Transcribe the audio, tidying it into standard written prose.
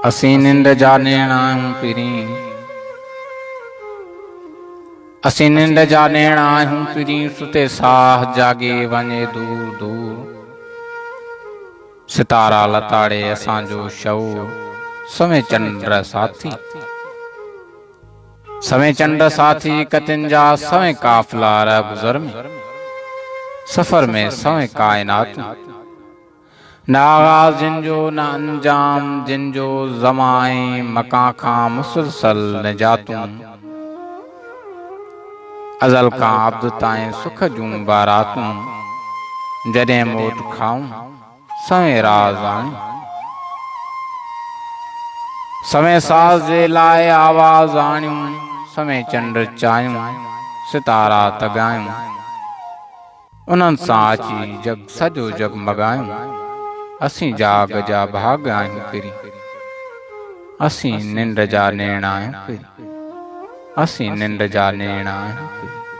असीं निंड जा नेण आहियूं पिरी, असीं निंड जा नेण आहियूं पिरी, सुते साह जागे वञे दूर दूर। सितारा लताड़े असांजो शऊर, सवें चंड साथी, सवें चंड साथी कतिन जा सवें काफिला रह गुज़र में, सफ़र में सवें कायनातूं। न आगाज़ जिनजो न अंजाम जिनजो, ज़माए मकां खां मुसलसल निजातूं। अज़ल खां अब्द ताईं सुख जूं बारातूं, जॾहिं मोट खाऊं सवें राज़ आणियूं। सवें साज़ जे लाइ आवाज़ आणियूं, सवें चंड चाहियूं सितारा तॻायूं। उन्हनि सां अची जग सॼो जगमगायूं, असीं जाग जा भाग आहियूं पिरी, असीं निंड जा नेण आहियूं पिरी, असीं निंड जा नेण आहियूं पिरी।